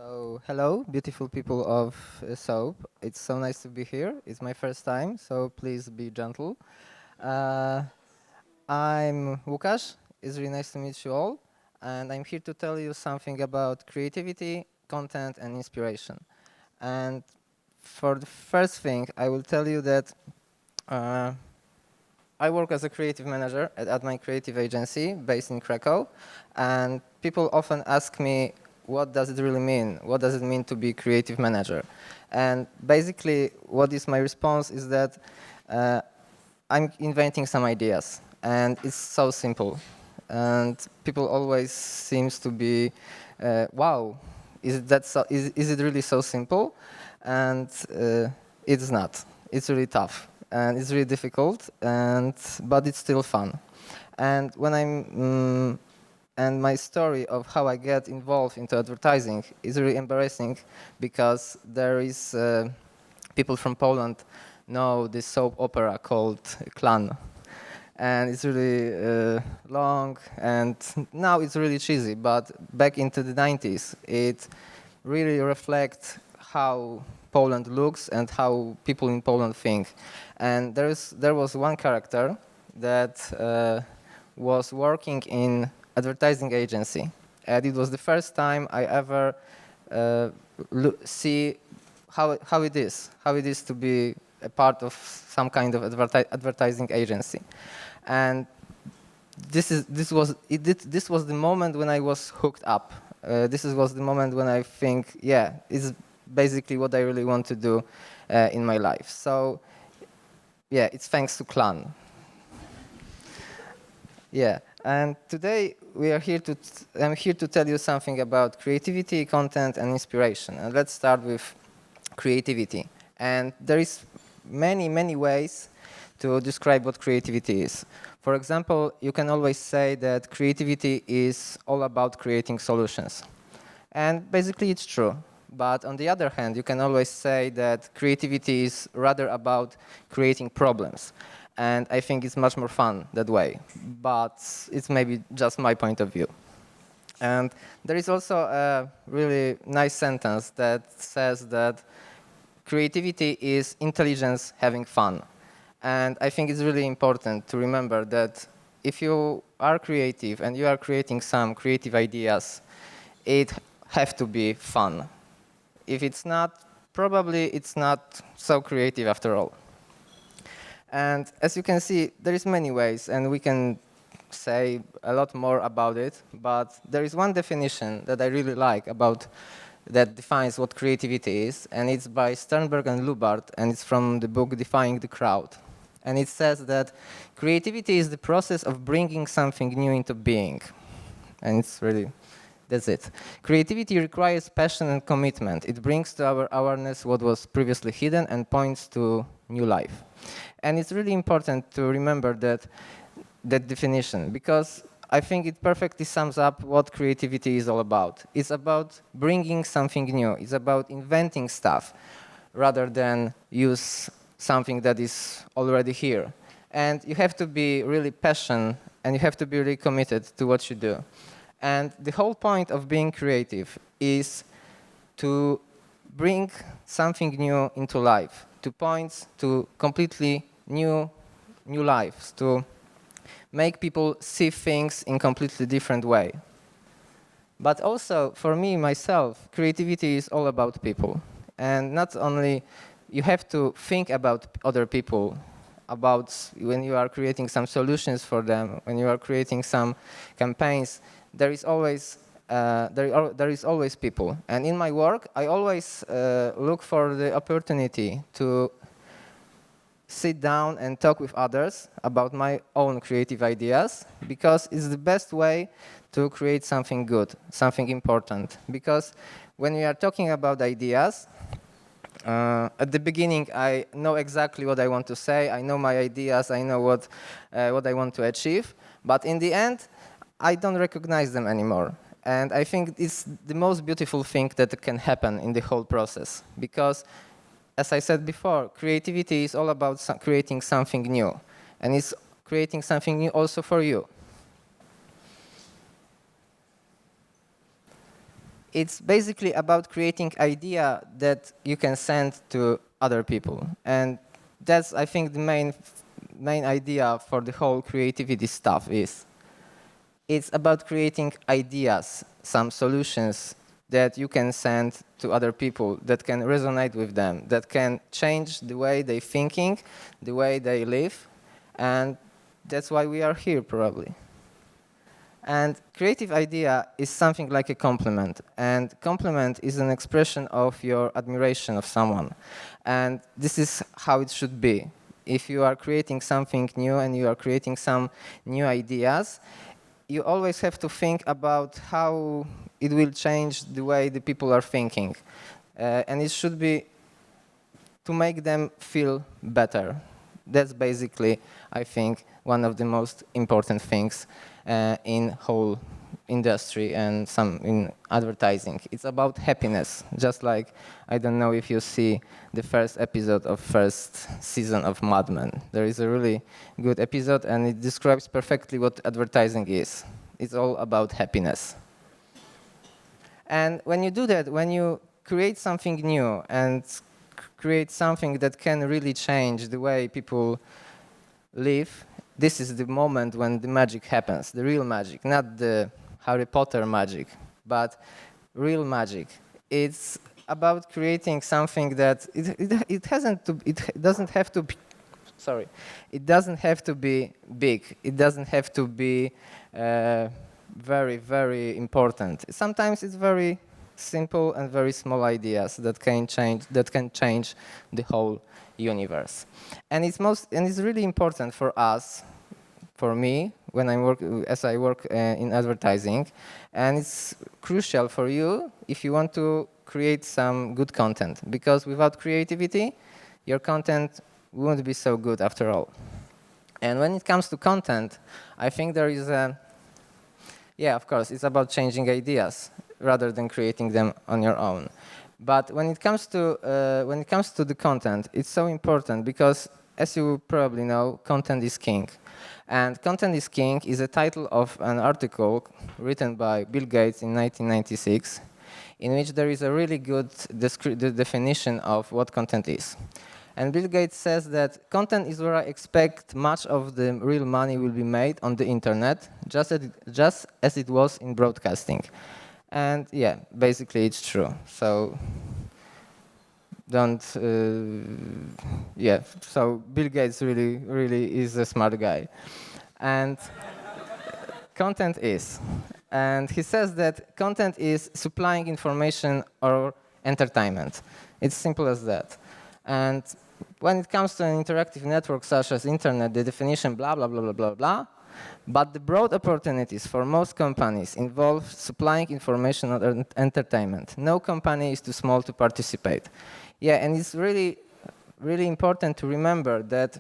So, hello, beautiful people of Soap. It's so nice to be here. It's my first time, so please be gentle. Uh, I'm Łukasz. It's really nice to meet you all. And I'm here to tell you something about creativity, content, and inspiration. And for the first thing, I will tell you that uh, I work as a creative manager at my creative agency based in Krakow. And people often ask me, what does it really mean? What does it mean to be creative manager? And basically, what is my response is that uh, I'm inventing some ideas, and it's so simple. And people always seems to be, wow, is it really so simple? And it's not. It's really tough, and it's really difficult, but it's still fun. And when and my story of how I get involved into advertising is really embarrassing because there is people from Poland know this soap opera called Klan. And it's really long, and now it's really cheesy, but back into the 90s, it really reflects how Poland looks and how people in Poland think. And there was one character that was working in advertising agency, and it was the first time I ever see how it is to be a part of some kind of advertising agency. And this was the moment when I was hooked up. Was the moment when I think, yeah, it's basically what I really want to do in my life. So yeah, it's thanks to Clan. Yeah, and today I'm here to tell you something about creativity, content, and inspiration. And let's start with creativity. And there is many ways to describe what creativity is. For example, you can always say that creativity is all about creating solutions. And basically it's true. But on the other hand, you can always say that creativity is rather about creating problems. And I think it's much more fun that way. But it's maybe just my point of view. And there is also a really nice sentence that says that creativity is intelligence having fun. And I think it's really important to remember that if you are creative and you are creating some creative ideas, it have to be fun. If it's not, probably it's not so creative after all. And as you can see, there is many ways, and we can say a lot more about it, but there is one definition that I really like that defines what creativity is, and it's by Sternberg and Lubart, and it's from the book Defying the Crowd. And it says that creativity is the process of bringing something new into being. And it's really, that's it. Creativity requires passion and commitment. It brings to our awareness what was previously hidden and points to new life. And it's really important to remember that definition, because I think it perfectly sums up what creativity is all about. It's about bringing something new. It's about inventing stuff rather than use something that is already here. And you have to be really passionate, and you have to be really committed to what you do. And the whole point of being creative is to bring something new into life, to point to completely new lives, to make people see things in completely different way. But also, for me, myself, creativity is all about people. And not only you have to think about other people, about when you are creating some solutions for them, when you are creating some campaigns, there is always people. And in my work, I always look for the opportunity to sit down and talk with others about my own creative ideas, because it's the best way to create something good, something important. Because when we are talking about ideas, at the beginning, I know exactly what I want to say. I know my ideas. I know what I want to achieve. But in the end, I don't recognize them anymore. And I think it's the most beautiful thing that can happen in the whole process. Because, as I said before, creativity is all about creating something new. And it's creating something new also for you. it's basically about creating idea that you can send to other people. And that's, I think, the main idea for the whole creativity stuff is. It's about creating ideas, some solutions that you can send to other people, that can resonate with them, that can change the way they're thinking, the way they live, and that's why we are here, probably. And creative idea is something like a compliment, and compliment is an expression of your admiration of someone. And this is how it should be. If you are creating something new and you are creating some new ideas, you always have to think about how it will change the way the people are thinking. And it should be to make them feel better. That's basically, I think, one of the most important things in whole industry and some in advertising. It's about happiness, just like, I don't know if you see the first episode of first season of Mad Men. There is a really good episode and it describes perfectly what advertising is. It's all about happiness. And when you do that, when you create something new and create something that can really change the way people live, this is the moment when the magic happens, the real magic, not the Harry Potter magic, but real magic. It's about creating something that it doesn't have to be, sorry, it doesn't have to be big. It doesn't have to be very, very important. Sometimes it's very simple and very small ideas that can change the whole universe. And it's really important for us, for me, when I work in advertising, and it's crucial for you if you want to create some good content, because without creativity, your content won't be so good after all. And when it comes to content, I think there is of course, it's about changing ideas rather than creating them on your own. But when it comes to the content, it's so important because, as you probably know, content is king. And Content is King is a title of an article written by Bill Gates in 1996, in which there is a really good definition of what content is. And Bill Gates says that content is where I expect much of the real money will be made on the internet, just as it was in broadcasting. And yeah, basically it's true. So so Bill Gates really is a smart guy. And content is. And he says that content is supplying information or entertainment. It's simple as that. And when it comes to an interactive network such as internet, the definition blah, blah, blah, blah, blah, blah. But the broad opportunities for most companies involve supplying information or entertainment. No company is too small to participate. Yeah, and it's really, really important to remember that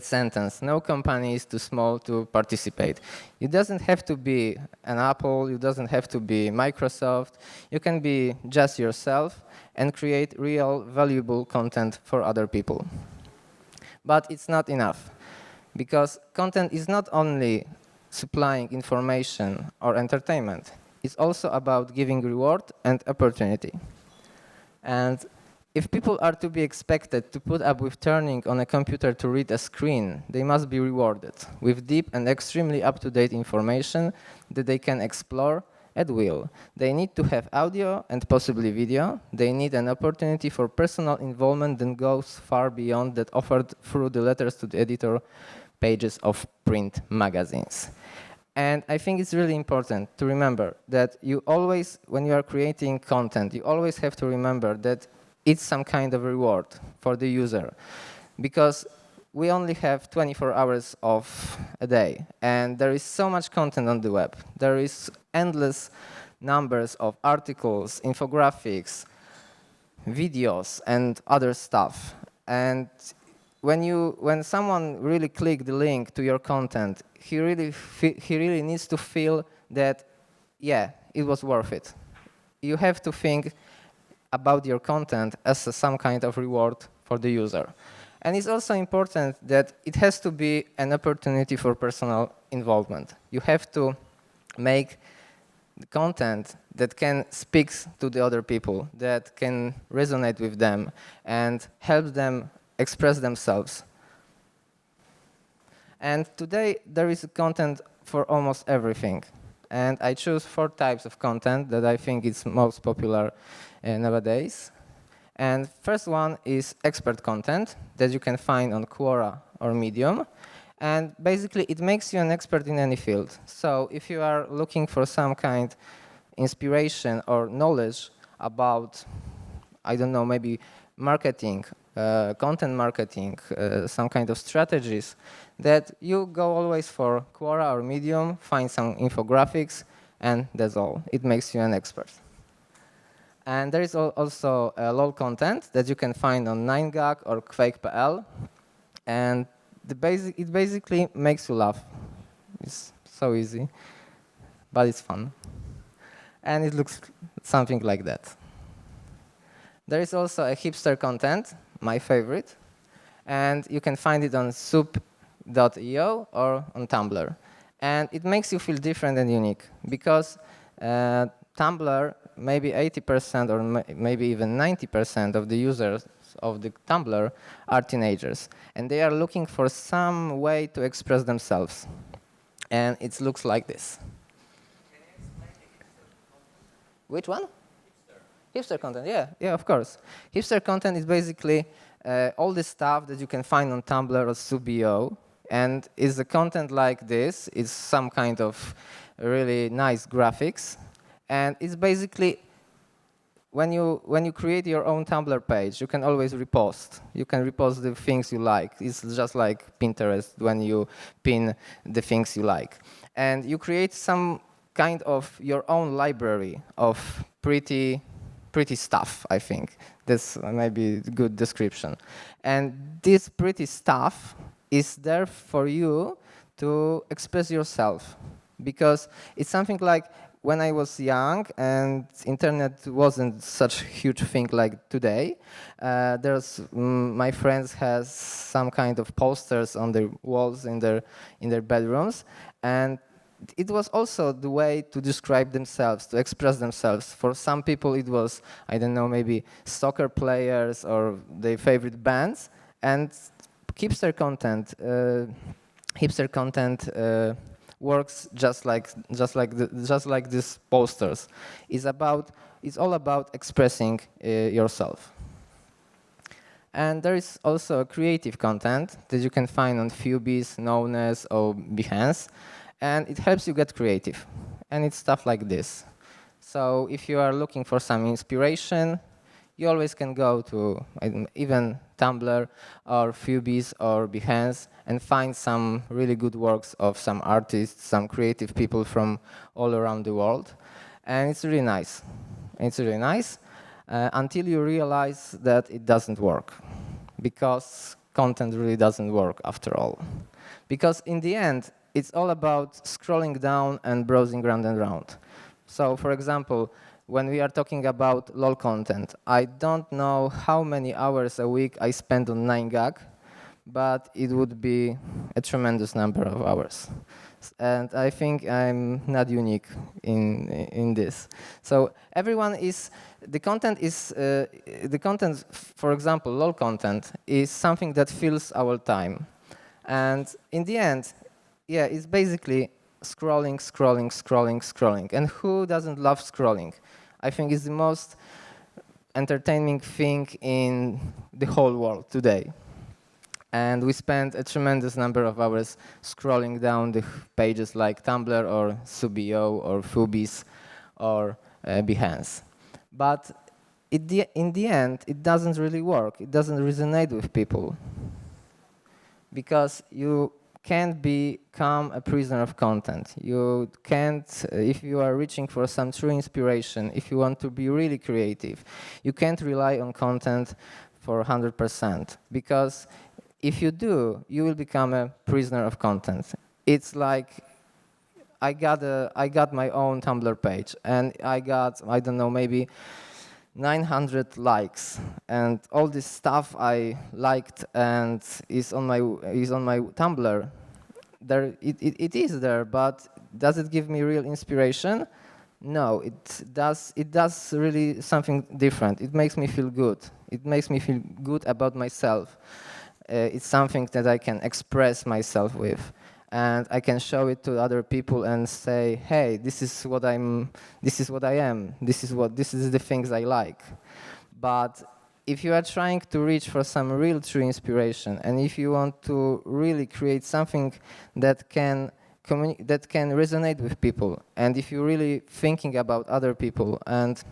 sentence. No company is too small to participate. It doesn't have to be an Apple. It doesn't have to be Microsoft. You can be just yourself and create real, valuable content for other people. But it's not enough, because content is not only supplying information or entertainment. It's also about giving reward and opportunity. And if people are to be expected to put up with turning on a computer to read a screen, they must be rewarded with deep and extremely up-to-date information that they can explore at will. They need to have audio and possibly video. They need an opportunity for personal involvement that goes far beyond that offered through the letters to the editor pages of print magazines. And I think it's really important to remember that you always, when you are creating content, you always have to remember that it's some kind of reward for the user, because we only have 24 hours of a day, and there is so much content on the web. There is endless numbers of articles, infographics, videos, and other stuff. And when someone really clicks the link to your content, he really needs to feel that, yeah, it was worth it. You have to think about your content as some kind of reward for the user. And it's also important that it has to be an opportunity for personal involvement. You have to make content that can speak to the other people, that can resonate with them and help them express themselves. And today there is content for almost everything. And I choose 4 types of content that I think is most popular nowadays. And first one is expert content that you can find on Quora or Medium. And basically it makes you an expert in any field. So if you are looking for some kind of inspiration or knowledge about, I don't know, maybe marketing, content marketing, some kind of strategies, that you go always for Quora or Medium, find some infographics, and that's all. It makes you an expert. And there is also LOL content that you can find on 9gag or Quake.pl. And it basically makes you laugh. It's so easy, but it's fun. And it looks something like that. There is also a hipster content, my favorite. And you can find it on soup.io or on Tumblr. And it makes you feel different and unique because Tumblr, maybe 80% or maybe even 90% of the users of the Tumblr are teenagers. And they are looking for some way to express themselves. And it looks like this. Can you explain the hipster content? Which one? Hipster. Hipster content, yeah, of course. Hipster content is basically all the stuff that you can find on Tumblr or Subio. And it's the content like this. It's some kind of really nice graphics. And it's basically, when you create your own Tumblr page, you can always repost. You can repost the things you like. It's just like Pinterest when you pin the things you like. And you create some kind of your own library of pretty stuff, I think. That's maybe a good description. And this pretty stuff is there for you to express yourself. Because it's something like, when I was young and internet wasn't such a huge thing like today, my friends has some kind of posters on their walls in their bedrooms, and it was also the way to describe themselves, to express themselves. For some people it was, I don't know, maybe soccer players or their favorite bands, and hipster content works just like these posters. It's all about expressing yourself. And there is also creative content that you can find on Fubies, Knownness, or Behance, and it helps you get creative. And it's stuff like this. So if you are looking for some inspiration, you always can go to even Tumblr or Fubies or Behance and find some really good works of some artists, some creative people from all around the world. And it's really nice. It's really nice until you realize that it doesn't work, because content really doesn't work after all. Because in the end, it's all about scrolling down and browsing round and round. So for example, when we are talking about LOL content, I don't know how many hours a week I spend on 9gag, but it would be a tremendous number of hours. And I think I'm not unique in this. So everyone is, the content, for example, LOL content, is something that fills our time. And in the end, yeah, it's basically scrolling. And who doesn't love scrolling? I think it's the most entertaining thing in the whole world today. And we spend a tremendous number of hours scrolling down the pages like Tumblr or Subio or Fubies or Behance. But in the end, it doesn't really work. It doesn't resonate with people. Because you can't become a prisoner of content. You can't, if you are reaching for some true inspiration, if you want to be really creative, you can't rely on content for 100%. Because if you do, you will become a prisoner of content. It's like, I got my own Tumblr page, and I got, I don't know, maybe 900 likes, and all this stuff I liked and is on my Tumblr. It is there, but does it give me real inspiration? no, it does really something different. It makes me feel good. It makes me feel good about myself. It's something that I can express myself with, and I can show it to other people and say, hey, this is what I am, this is the things I like. But if you are trying to reach for some real true inspiration, and if you want to really create something that can resonate with people, and if you're really thinking about other people, and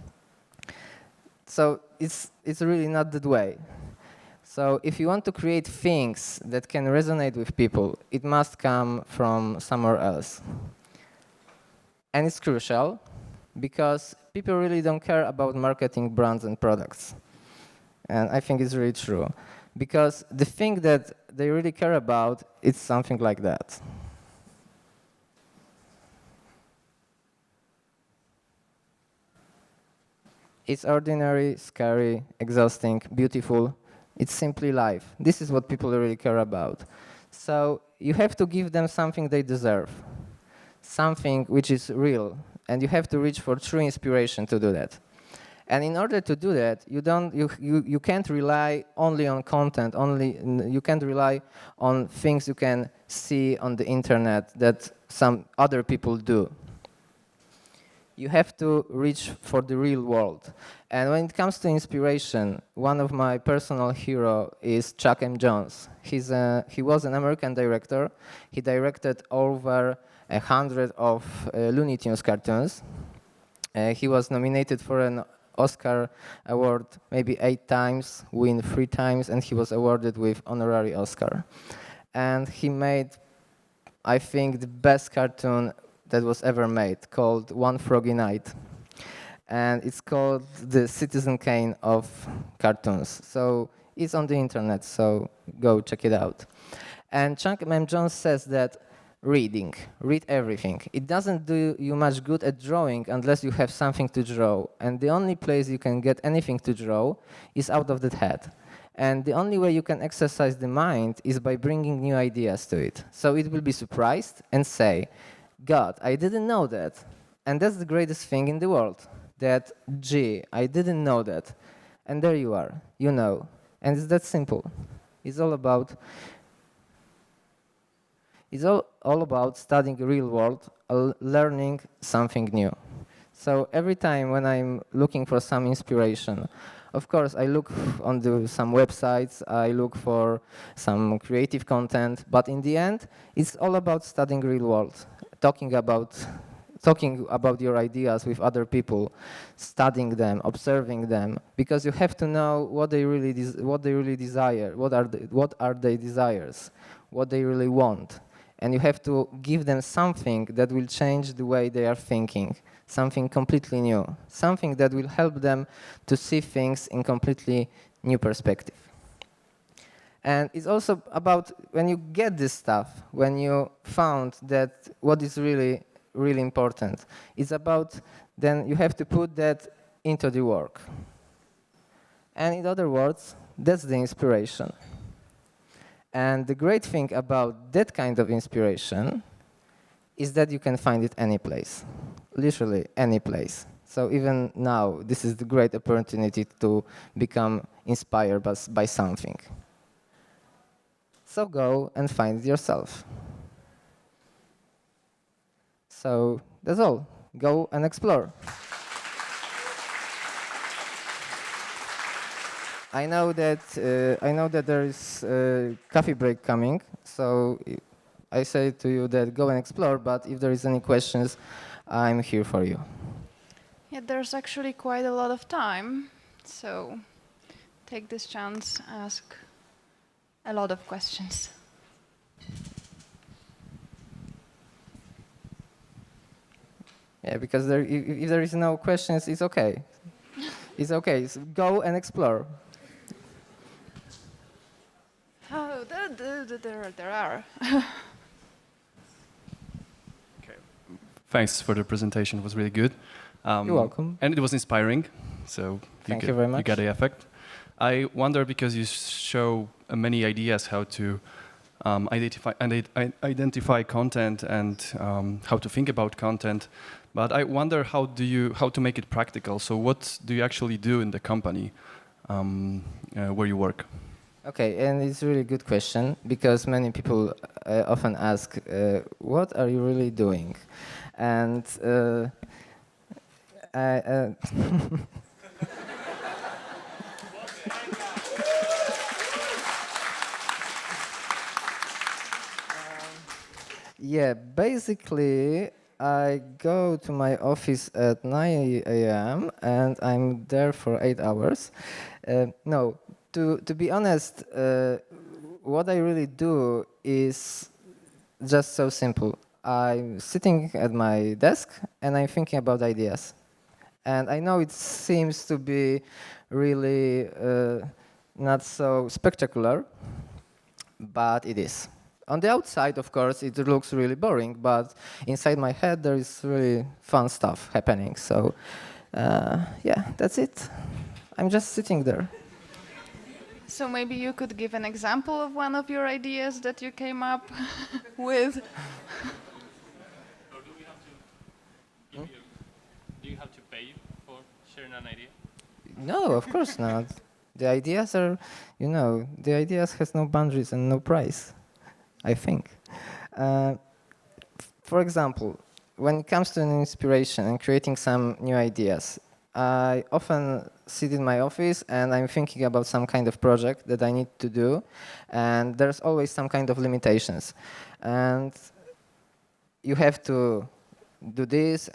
so it's really not that way. So if you want to create things that can resonate with people, it must come from somewhere else. And it's crucial because people really don't care about marketing brands and products. And I think it's really true. Because the thing that they really care about is something like that. It's ordinary, scary, exhausting, beautiful. It's simply life. This is what people really care about. So you have to give them something they deserve, something which is real, and you have to reach for true inspiration to do that. And in order to do that, you can't rely only on content, you can't rely on things you can see on the internet that some other people do. You have to reach for the real world. And when it comes to inspiration, one of my personal heroes is Chuck M. Jones. He was an American director. He directed over 100 of Looney Tunes cartoons. He was nominated for an Oscar award maybe 8 times, win 3 times, and he was awarded with honorary Oscar. And he made, I think, the best cartoon that was ever made, called One Froggy Night. And it's called the Citizen Kane of cartoons. So it's on the internet, so go check it out. And Chuck M. Jones says that read everything. It doesn't do you much good at drawing unless you have something to draw. And the only place you can get anything to draw is out of that head. And the only way you can exercise the mind is by bringing new ideas to it. So it will be surprised and say, God, I didn't know that. And that's the greatest thing in the world. That, gee, I didn't know that. And there you are, you know. And it's that simple. It's all about studying the real world, learning something new. So every time when I'm looking for some inspiration, of course, I look on some websites, I look for some creative content, but in the end, it's all about studying the real world, talking about your ideas with other people, studying them, observing them, because you have to know what they really desire, what are their desires, what they really want. And you have to give them something that will change the way they are thinking, something completely new, something that will help them to see things in completely new perspective. And it's also about when you get this stuff, when you found that what is really important, it's about then you have to put that into the work. And in other words, that's the inspiration. And the great thing about that kind of inspiration is that you can find it any place, literally any place. So even now, this is the great opportunity to become inspired by something. So go and find it yourself. So that's all. Go and explore. I know that there is a coffee break coming, so I say to you that go and explore, but if there is any questions, I'm here for you. Yeah, there's actually quite a lot of time, so take this chance, ask a lot of questions. Yeah, because if there is no questions, it's okay. It's okay. So go and explore. Oh, there are. Okay. Thanks for the presentation. It was really good. You're welcome. And it was inspiring. So Thank you very much. You got the effect. I wonder, because you show many ideas how to identify content and how to think about content, But I wonder how to make it practical. So what do you actually do in the company where you work? Okay, and it's a really good question because many people often ask, what are you really doing? And I, yeah, basically, I go to my office at 9 a.m. and I'm there for 8 hours. No, to be honest, what I really do is just so simple. I'm sitting at my desk and I'm thinking about ideas. And I know it seems to be really not so spectacular, but it is. On the outside, of course, it looks really boring, but inside my head, there is really fun stuff happening. So, yeah, that's it. I'm just sitting there. So maybe you could give an example of one of your ideas that you came up with. Or do you have to pay for sharing an idea? No, of course not. The ideas are, the ideas has no boundaries and no price, I think. Uh, for example, when it comes to an inspiration and creating some new ideas, I often sit in my office and I'm thinking about some kind of project that I need to do, and there's always some kind of limitations. And you have to do this,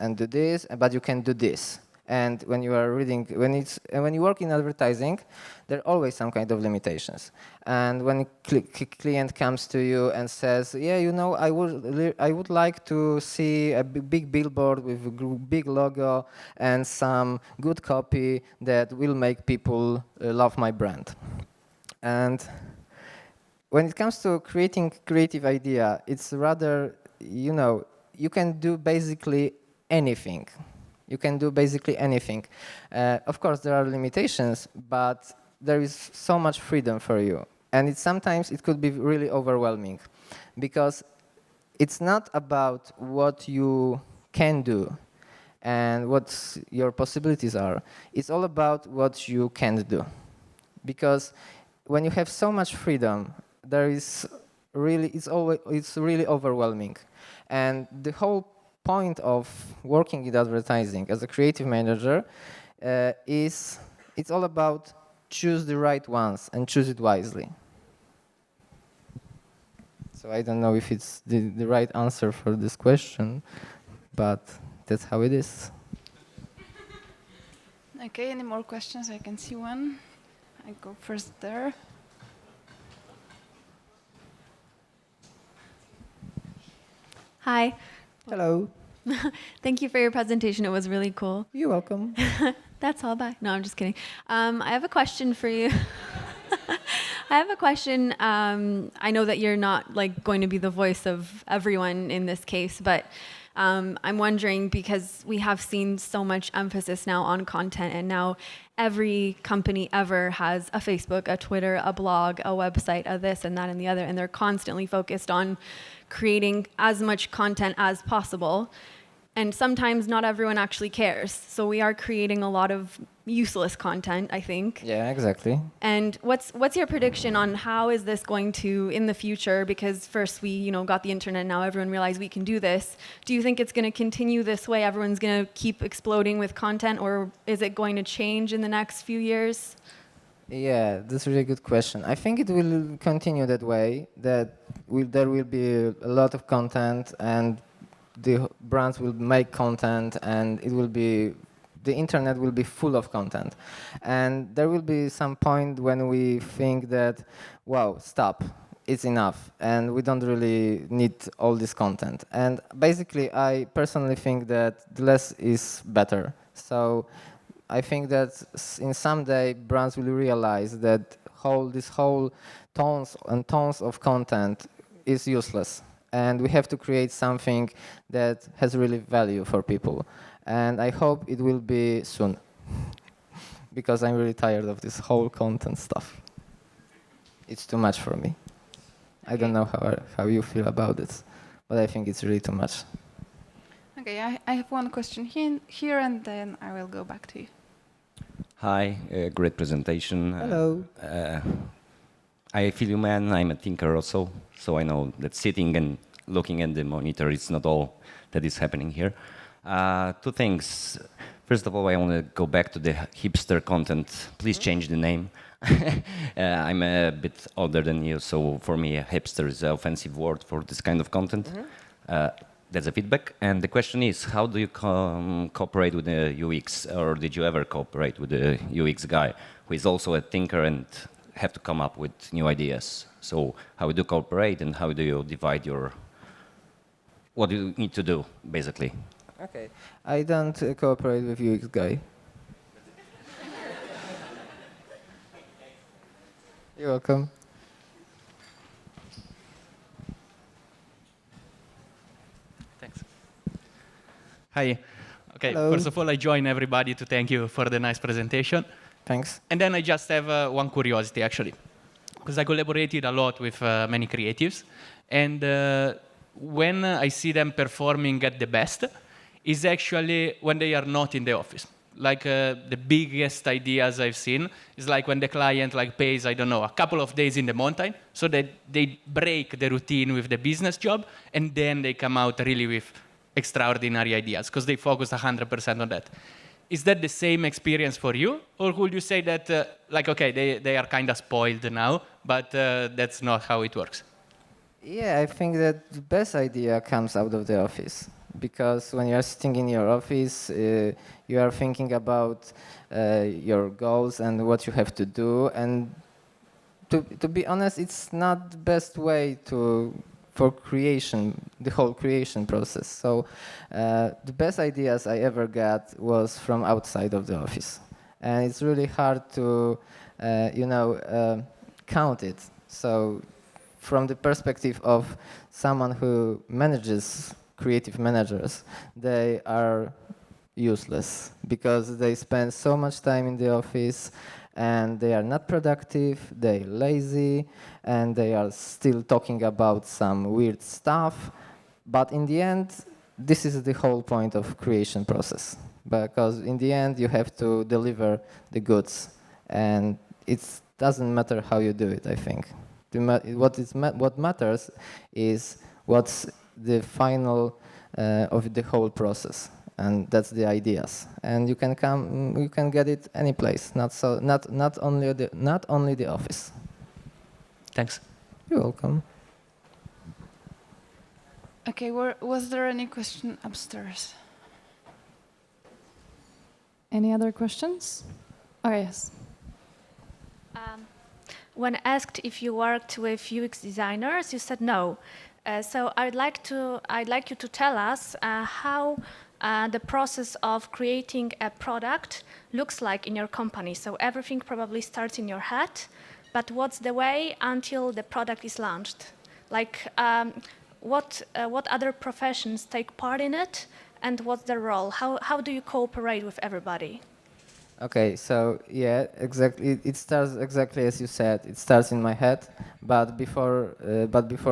but you can do this. And when you are reading, when you work in advertising, there are always some kind of limitations. And when a client comes to you and says, "Yeah, I would like to see a big billboard with a big logo and some good copy that will make people love my brand." And when it comes to creating creative idea, it's rather, you can do basically anything. You can do basically anything. Of course, there are limitations, but there is so much freedom for you. And sometimes it could be really overwhelming because it's not about what you can do and what your possibilities are. It's all about what you can't do. Because when you have so much freedom, it's really overwhelming. And the whole point of working in advertising as a creative manager is it's all about choose the right ones and choose it wisely. So I don't know if it's the right answer for this question, but that's how it is. Okay, any more questions? I can see one. I go first there. Hi. Hello. Thank you for your presentation. It was really cool. You're welcome. That's all. Bye. No, I'm just kidding. I have a question for you. I have a question. I know that you're not going to be the voice of everyone in this case, but I'm wondering because we have seen so much emphasis now on content, and now every company ever has a Facebook, a Twitter, a blog, a website, a this and that and the other, and they're constantly focused on creating as much content as possible. And sometimes not everyone actually cares. So we are creating a lot of useless content, I think. Yeah, exactly. And what's your prediction on how is this going to in the future? Because first we got the internet, now everyone realized we can do this. Do you think it's going to continue this way? Everyone's going to keep exploding with content, or is it going to change in the next few years? Yeah, that's a really good question. I think it will continue that way, there will be a lot of content and the brands will make content and the internet will be full of content. And there will be some point when we think that, wow, stop, it's enough and we don't really need all this content. And basically, I personally think that the less is better. So I think that in some day brands will realize that this whole tons and tons of content is useless, and we have to create something that has really value for people. And I hope it will be soon, because I'm really tired of this whole content stuff. It's too much for me. I don't know how you feel about it, but I think it's really too much. Okay, I have one question here, and then I will go back to you. Hi, great presentation. Hello. I feel you, man. I'm a thinker also, so I know that sitting and looking at the monitor is not all that is happening here. Two things. First of all, I want to go back to the hipster content. Please change the name. I'm a bit older than you, so for me, a hipster is an offensive word for this kind of content. That's a feedback. And the question is, how do you cooperate with the UX, or did you ever cooperate with the UX guy who is also a thinker and have to come up with new ideas? So how do you cooperate, and how do you divide your, what do you need to do, basically? Okay. I don't cooperate with UX guy. You're welcome. Thanks. Hi. Okay, Hello. first of all, I join everybody to thank you for the nice presentation. Thanks. And then I just have one curiosity, actually, because I collaborated a lot with many creatives. And when I see them performing at the best is actually when they are not in the office. Like the biggest ideas I've seen is like when the client pays, I don't know, a couple of days in the mountain, so that they break the routine with the business job, and then they come out really with extraordinary ideas because they focus 100% on that. Is that the same experience for you, or would you say that okay, they are kind of spoiled now, but that's not how it works? Yeah, I think that the best idea comes out of the office, because when you are sitting in your office, you are thinking about your goals and what you have to do. And to be honest, it's not the best way for creation, the whole creation process. So the best ideas I ever got was from outside of the office, and it's really hard to, count it. So from the perspective of someone who manages creative managers, they are useless because they spend so much time in the office and they are not productive, they're lazy, and they are still talking about some weird stuff. But in the end, this is the whole point of creation process, because in the end you have to deliver the goods, and it doesn't matter how you do it, I think. What matters is what's the final of the whole process, and that's the ideas. And you can get it any place, not only the office. Thanks. You're welcome. Okay, was there any question upstairs? Any other questions? Oh, yes. When asked if you worked with UX designers, you said no. So I'd like you to tell us how the process of creating a product looks like in your company. So everything probably starts in your head, but what's the way until the product is launched? Like, what other professions take part in it, and what's their role? How do you cooperate with everybody? Okay, so yeah, exactly. It starts exactly as you said. It starts in my head, but before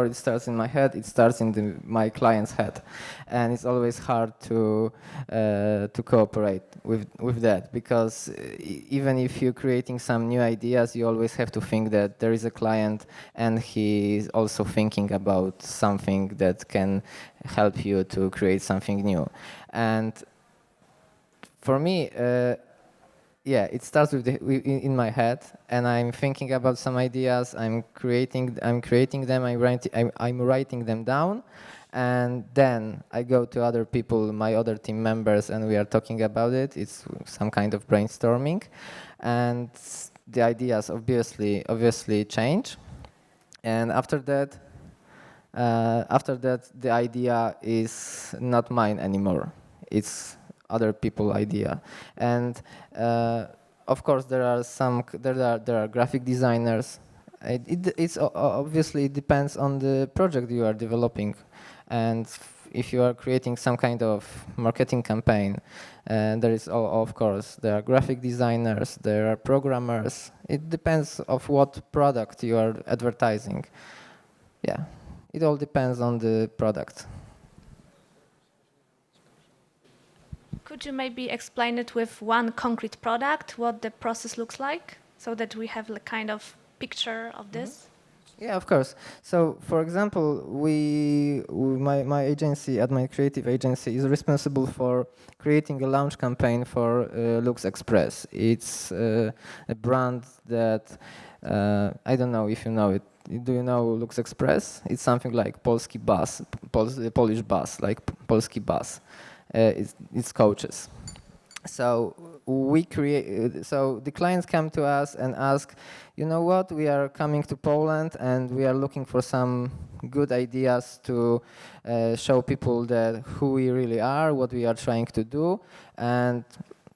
it starts in my head, it starts in my client's head, and it's always hard to cooperate with that, because even if you're creating some new ideas, you always have to think that there is a client, and he is also thinking about something that can help you to create something new. And for me. Yeah, it starts in my head, and I'm thinking about some ideas. I'm creating them. I'm writing them down, and then I go to other people, my other team members, and we are talking about it. It's some kind of brainstorming, and the ideas obviously change. And after that, the idea is not mine anymore. It's other people's idea. And of course there are graphic designers. It's obviously, it depends on the project you are developing, and if you are creating some kind of marketing campaign, there is of course there are graphic designers, there are programmers. It depends of what product you are advertising. Yeah, it all depends on the product. Could you maybe explain it with one concrete product, what the process looks like, so that we have a kind of picture of this? Yeah, of course. So, for example, my agency, my creative agency, is responsible for creating a launch campaign for Lux Express. It's a brand that I don't know if you know it. Do you know Lux Express? It's something like Polski bus, Polish bus, like Polski bus. It's coaches. So so the clients come to us and ask, you know what, we are coming to Poland and we are looking for some good ideas to show people that who we really are, what we are trying to do, and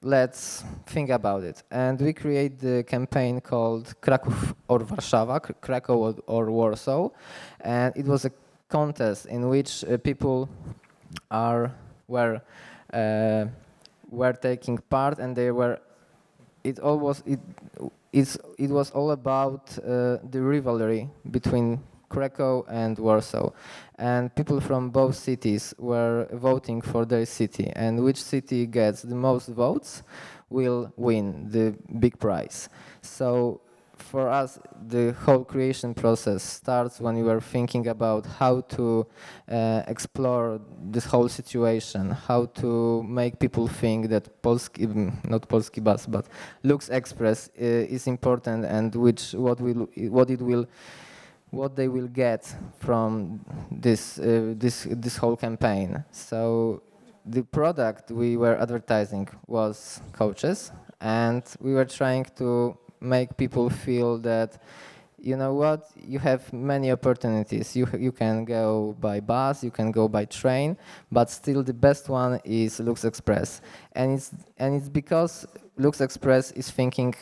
let's think about it. And we create the campaign called Kraków or Warszawa, Krakow or Warsaw, and it was a contest in which people were taking part, and they were. It was all about the rivalry between Krakow and Warsaw, and people from both cities were voting for their city, and which city gets the most votes will win the big prize. So for us, the whole creation process starts when you are thinking about how to explore this whole situation, how to make people think that not Polski bus, but Lux Express is important, and what they will get from this whole campaign. So the product we were advertising was coaches, and we were trying to make people feel that, you know what, you have many opportunities. You can go by bus, you can go by train, but still the best one is Lux Express. And it's because Lux Express is thinking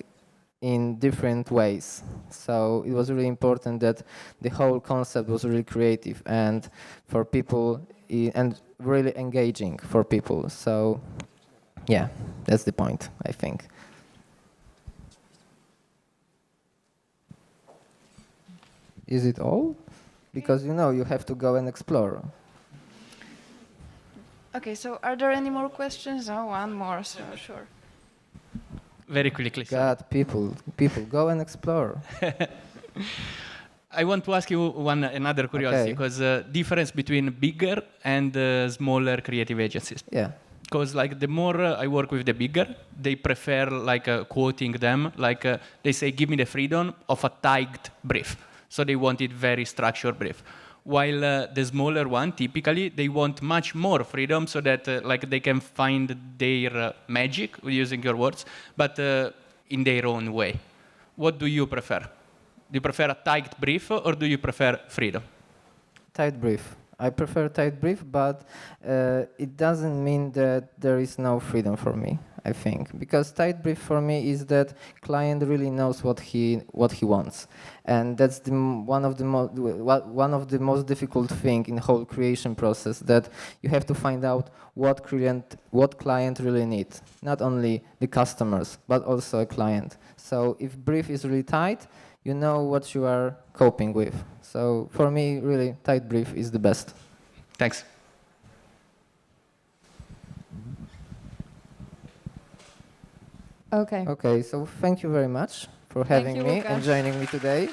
in different ways. So it was really important that the whole concept was really creative and for people and really engaging for people. So yeah, that's the point, I think. Is it all? Because you have to go and explore. Okay, so are there any more questions? Oh, one more, so sure. Very quickly. God, people, go and explore. I want to ask you another curiosity, because difference between bigger and smaller creative agencies. Yeah. Because like the more I work with the bigger, they prefer like quoting them, like they say, give me the freedom of a tight brief. So they want it very structured brief. While the smaller one, typically, they want much more freedom so that like they can find their magic, using your words, but in their own way. What do you prefer? Do you prefer a tight brief or do you prefer freedom? Tight brief. I prefer tight brief, but it doesn't mean that there is no freedom for me, I think. Because tight brief for me is that client really knows what he wants. And that's one of the most difficult thing in the whole creation process, that you have to find out what client really needs. Not only the customers, but also a client. So if brief is really tight, you know what you are coping with. So for me, really, tight brief is the best. Thanks. Okay. Okay, so thank you very much for having you, me Łukasz. and joining me today.